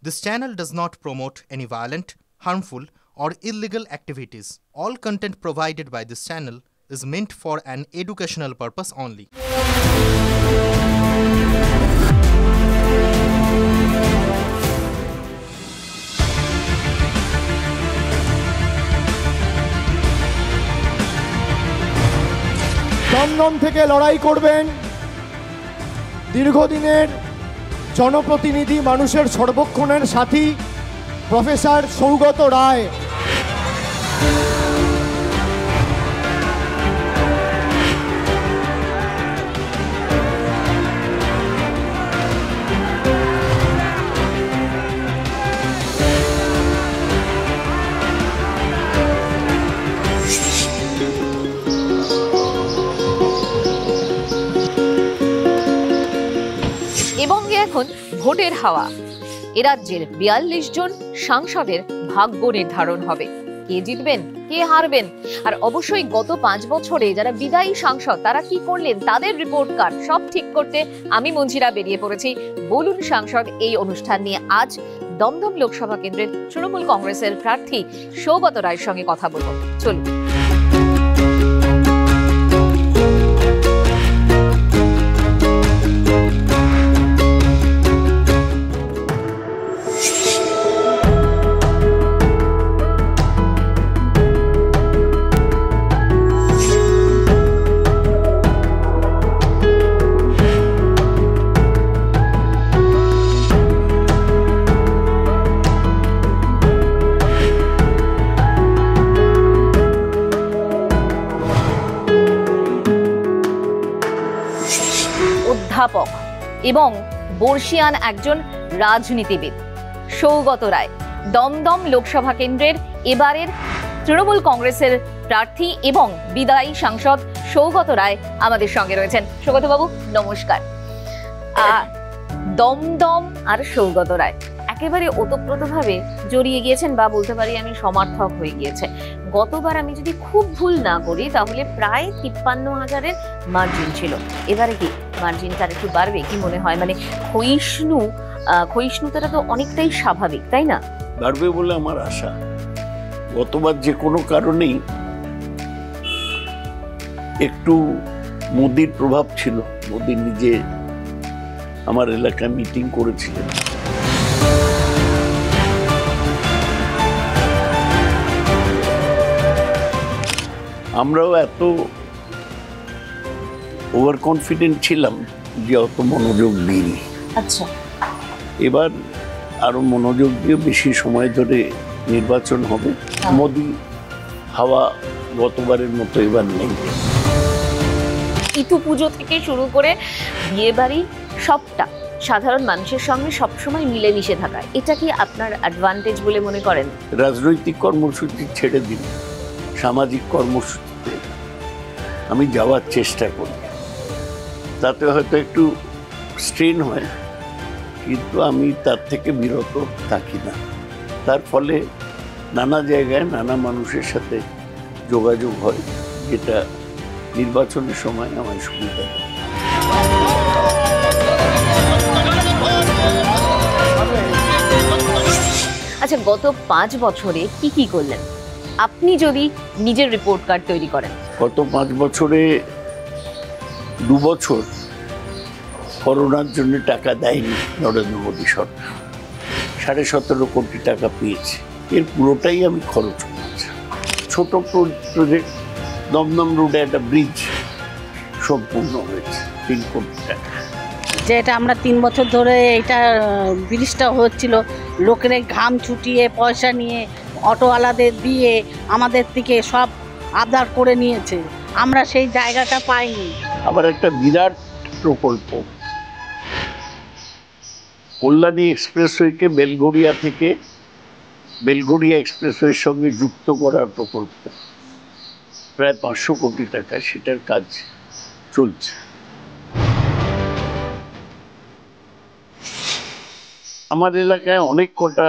This channel does not promote any violent, harmful, or illegal activities. All content provided by this channel is meant for an educational purpose only. Dumdum থেকে লড়াই করবেন দীর্ঘদিনের জনপ্রতিনিধি, মানুষের সর্বক্ষণের সাথী professor Saugata Roy. এবং এখন ভোটের হাওয়া। এ রাজ্যের ৪২ জন সাংসদের ভাগ্য নির্ধারণ হবে। কে জিতবেন, কে হারবেন, আর অবশ্যই গত ৫ বছরে যারা বিদায়ী সাংসদ তারা কি করলেন তাদের রিপোর্ট কার্ড সব ঠিক করতে আমি মঞ্জিরা বেরিয়ে পড়েছি বলুন সাংসদ এই অনুষ্ঠান নিয়ে। আজ দমদম লোকসভা কেন্দ্রের তৃণমূল কংগ্রেসের প্রার্থী সৌগত রায়ের সঙ্গে কথা বলবো। চলুন। অধ্যাপক এবং বর্ষিয়ান একজন রাজনীতিবিদ সৌগত রায় দমদম লোকসভা কেন্দ্রের এবারের তৃণমূল কংগ্রেসের প্রার্থী এবং বিদায়ী সাংসদ সৌগত রায় আমাদের সঙ্গে রয়েছেন। সৌগত বাবু নমস্কার। দমদম আর সৌগত রায় একেবারে ওতপ্রোতভাবে জড়িয়ে গিয়েছেন, বা বলতে পারি আমি সমর্থক হয়ে গিয়েছে। গতবার আমি যদি খুব ভুল না করি তাহলে প্রায় ৫৩,০০০-এর মার্জিন ছিল। এবারে কি মার্জিনটা একটু বাড়বে কি মনে হয়? মানে ক্ষয়িষ্ণুতাটা তো অনেকটাই স্বাভাবিক, তাই না? বাড়বে বলে আমার আশা। গতবার যে কোনো কারণেই একটু মোদির প্রভাব ছিল। মোদি নিজে আমার এলাকায় মিটিং করেছিলেন। আমরাও এত ওভার কনফিডেন্ট ছিলাম যে অত মনোযোগ দিইনি। আচ্ছা, এবার আরো মনোযোগ দিয়ে বেশি সময় ধরে নির্বাচন হবে। মোদি হাওয়া গতবারের মতো এবার নেই। ইতু পুজো থেকে শুরু করে বিয়ে বাড়ি সবটা সাধারণ মানুষের সঙ্গে সবসময় মিলেমিশে থাকা, এটা কি আপনার অ্যাডভান্টেজ বলে মনে করেন? রাজনৈতিক কর্মসূচি ছেড়ে দিন, সামাজিক কর্মসূচিতে আমি যাওয়ার চেষ্টা করি। তাতে হয়তো একটু স্ট্রেন হয়, কিন্তু আমি তার থেকে বিরত থাকি না। তার ফলে নানা জায়গায় নানা মানুষের সাথে যোগাযোগ হয়, যেটা নির্বাচনের সময় আমার সুবিধা দেয়। আচ্ছা, গত ৫ বছরে কি কি করলেন আপনি যদি নিজের রিপোর্ট কার্ড তৈরি করেন? গত ৫ বছরে ২ বছর করোনার জন্য টাকা দেয়নি নরেন্দ্র মোদী সরকার। ১৭.৫ কোটি টাকা পেয়েছে, এর পুরোটাই আমি খরচ করেছি। ছোট প্রজেক্ট দমদম রোডে একটা ব্রিজ সম্পূর্ণ হয়েছে ৩ কোটি টাকা। যেটা আমরা ৩ বছর ধরে এটা ব্রিজটা হচ্ছিল, লোকের ঘাম ছুটিয়ে পয়সা নিয়ে অটোওয়ালাদের দিয়ে আমাদের থেকে সব আবদার করে নিয়েছে, আমরা সেই জায়গাটা পাইনি। আবার একটা বিরাট প্রকল্প কল্যাণী এক্সপ্রেসওয়েকে বেলঘরিয়া থেকে বেলঘরিয়া এক্সপ্রেসওয়ের সঙ্গে যুক্ত করার প্রকল্প, প্রায় ৫০০ কোটি টাকা, সেটার কাজ চলছে। আমার এলাকায় অনেক কটা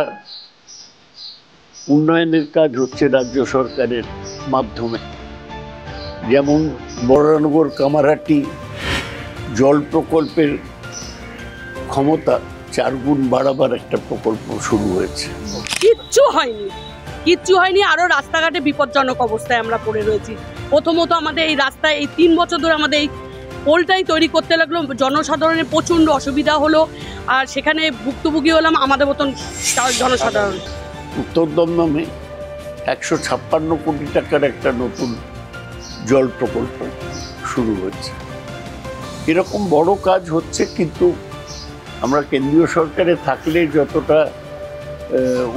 উন্নয়নের কাজ হচ্ছে রাজ্য সরকারের মাধ্যমে, যেমন বরানগর কামারহাটি জল প্রকল্পের ক্ষমতা 4 গুণ বাড়াবার একটা প্রকল্প শুরু হয়েছে। কিচ্ছু হয়নি। আরো রাস্তাঘাটে বিপজ্জনক অবস্থায় আমরা পড়ে রয়েছি। প্রথমত আমাদের এই রাস্তায় এই 3 বছর ধরে আমাদের এই পোলটাই তৈরি করতে লাগলো, জনসাধারণের প্রচণ্ড অসুবিধা হলো, আর সেখানে ভুক্তভোগী হলাম আমাদের মতন জনসাধারণ। উত্তর দমদমে 156 কোটি টাকার একটা নতুন জল প্রকল্প শুরু হয়েছে। এরকম বড় কাজ হচ্ছে, কিন্তু আমরা কেন্দ্রীয় সরকারে থাকলে যতটা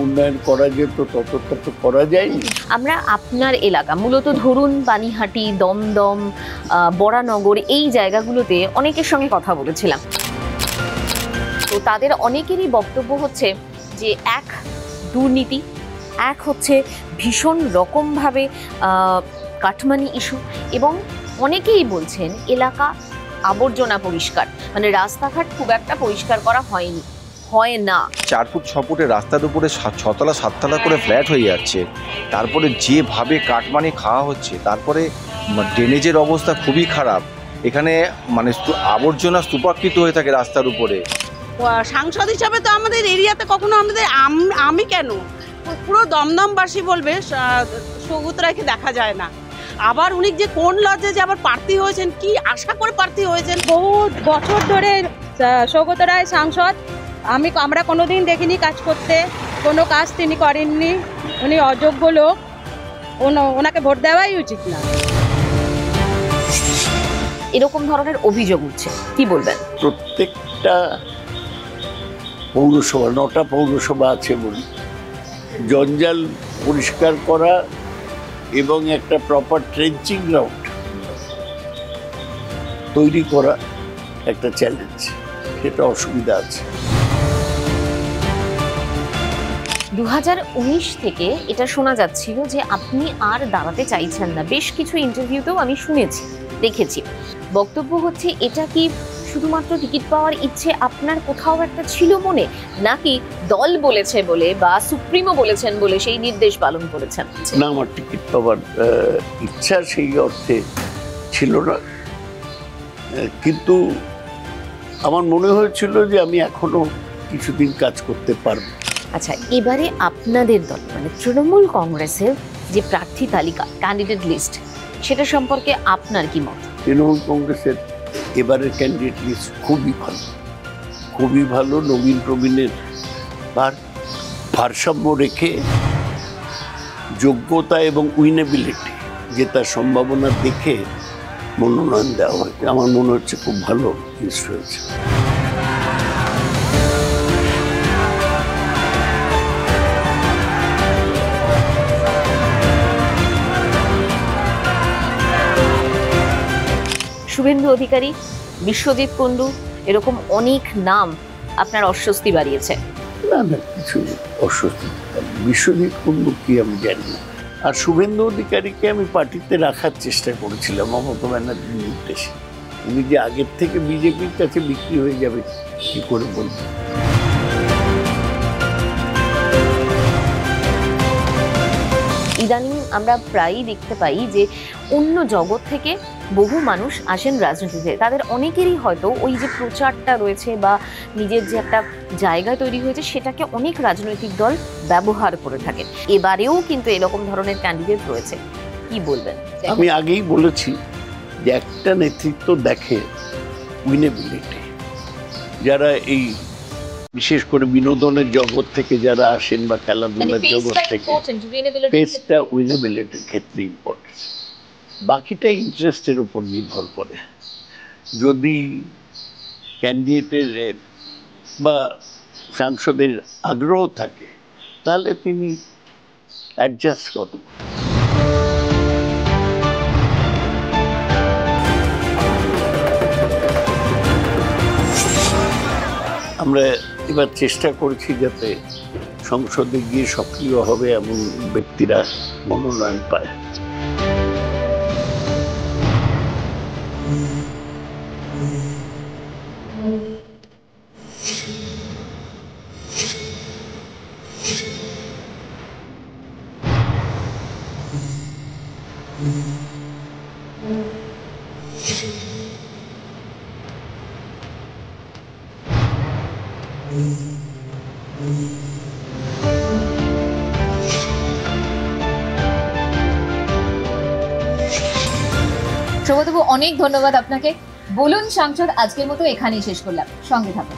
উন্নয়ন করা যেত ততটা তো করা যায়নি। আমরা আপনার এলাকা মূলত ধরুন বানিহাটি, দমদম, বরানগর এই জায়গাগুলোতে অনেকের সঙ্গে কথা বলেছিলাম, তো তাদের অনেকেরই বক্তব্য হচ্ছে যে এক দুর্নীতি, এক হচ্ছে ভীষণ রকমভাবে কাটমানি ইস্যু, এবং অনেকেই বলছেন এলাকা আবর্জনা পরিষ্কার, মানে রাস্তাঘাট খুব একটা পরিষ্কার করা হয়নি, হয় না। 4 ফুট 6 ফুটের রাস্তার উপরে 6তলা 7তলা করে ফ্ল্যাট হয়ে যাচ্ছে, তারপরে যেভাবে কাটমানি খাওয়া হচ্ছে, তারপরে ড্রেনেজের অবস্থা খুবই খারাপ, এখানে মানে আবর্জনা স্তূপাকৃত হয়ে থাকে রাস্তার উপরে। সাংসদ হিসাবে তো আমাদের এরিয়াতে কখনো আমাদের আমি কেন পুরো দমদমবাসী বলবে সৌগত রায়কে দেখা যায় না। আবার উনি যে কোন লজ্জে যে আবার প্রার্থী হয়েছেন, কি আশা করে প্রার্থী হয়েছেন? বহু বছর ধরে সৌগত রায় সাংসদ, আমরা কোনোদিন দেখিনি কাজ করতে, কোনো কাজ তিনি করেননি, উনি অযোগ্য লোক, ওনাকে ভোট দেওয়াই উচিত না। এরকম ধরনের অভিযোগ উঠছে, কি বলবেন? প্রত্যেকটা পৌরসভা, 9টা পৌরসভা আছে বলি, জঞ্জাল পরিষ্কার করা এবং একটা প্রপার ট্রেঞ্চিং গ্রাউন্ড তৈরি করা একটা চ্যালেঞ্জ, সেটা অসুবিধা আছে। 2019 থেকে এটা শোনা যাচ্ছিল যে আপনি আর দাঁড়াতে চাইছেন না, বেশ কিছু ইন্টারভিউতেও আমি শুনেছি, দেখেছি। বক্তব্য হচ্ছে এটা কি শুধুমাত্র টিকিট পাওয়ার ইচ্ছে আপনার কোথাও একটা ছিল মনে, নাকি দল বলেছে বলে বা সুপ্রিমো বলেছেন বলে সেই নির্দেশ পালন করেছেন? না, আমার টিকিট পাওয়ার ইচ্ছা সেই অর্থে ছিল না, কিন্তু আমার মনে হয়েছিল যে আমি এখনো কিছুদিন কাজ করতে পারবো। আচ্ছা, এবারে আপনাদের দল মানে তৃণমূল কংগ্রেসের যে প্রার্থী তালিকা, ক্যান্ডিডেট লিস্ট, সেটা সম্পর্কে আপনার কি মত? তৃণমূল কংগ্রেসের এবারের ক্যান্ডিডেট লিস্ট খুবই ভালো, খুবই ভালো। নবীন প্রবীণের ভারসাম্য রেখে যোগ্যতা এবং উইনেবিলিটি, জেতার সম্ভাবনা দেখে মনোনয়ন দেওয়া হয়েছে। আমার মনে হচ্ছে খুব ভালো লিস্ট হয়েছে। শুভেন্দু অধিকারী, বিশ্বজিৎ কুণ্ডু, এরকম অনেক নাম আপনার অস্বস্তি বাড়িয়েছে? না না, কিছু অস্বস্তি। বিশ্বজিৎ কুণ্ডু কি আমি জানি না। আর শুভেন্দু অধিকারীকে আমি পার্টিতে রাখার চেষ্টা করেছিলাম মমতা ব্যানার্জির নির্দেশে। উনি যে আগের থেকে বিজেপির কাছে বিক্রি হয়ে যাবে কি করে বলবো। ইদানিং আমরা প্রায়ই দেখতে পাই যে অন্য জগৎ থেকে বহু মানুষ আসেন রাজনীতিতে, তাদের অনেকেরই হয়তো ওই যে প্রচারটা রয়েছে বা নিজের যে একটা জায়গা তৈরি হয়েছে সেটাকে অনেক রাজনৈতিক দল ব্যবহার করে থাকেন। এবারেও কিন্তু এরকম ধরনের ক্যান্ডিডেট রয়েছে, কি বলবেন? আমি আগেই বলেছি যে একটা নেতৃত্ব দেখে উইনেবিলিটি। যারা এই বিশেষ করে বিনোদনের জগৎ থেকে যারা আসেন বা খেলাধুলার জগৎ থেকে, পেসটা উইনেবিলিটির ক্ষেত্রে ইম্পর্টেন্ট, বাকিটা ইন্টারেস্টের উপর নির্ভর করে। যদি ক্যান্ডিডেটের বা সাংসদের আগ্রহ থাকে তাহলে তিনি অ্যাডজাস্ট করেন। আমরা এবার চেষ্টা করছি যাতে সংসদে গিয়ে সক্রিয় হবে এমন ব্যক্তিরা মনোনয়ন পায়। সৌগতবাবু অনেক ধন্যবাদ আপনাকে। বলুন সাংসদ আজকের মতো এখানেই শেষ করলাম, সঙ্গে থাকুন।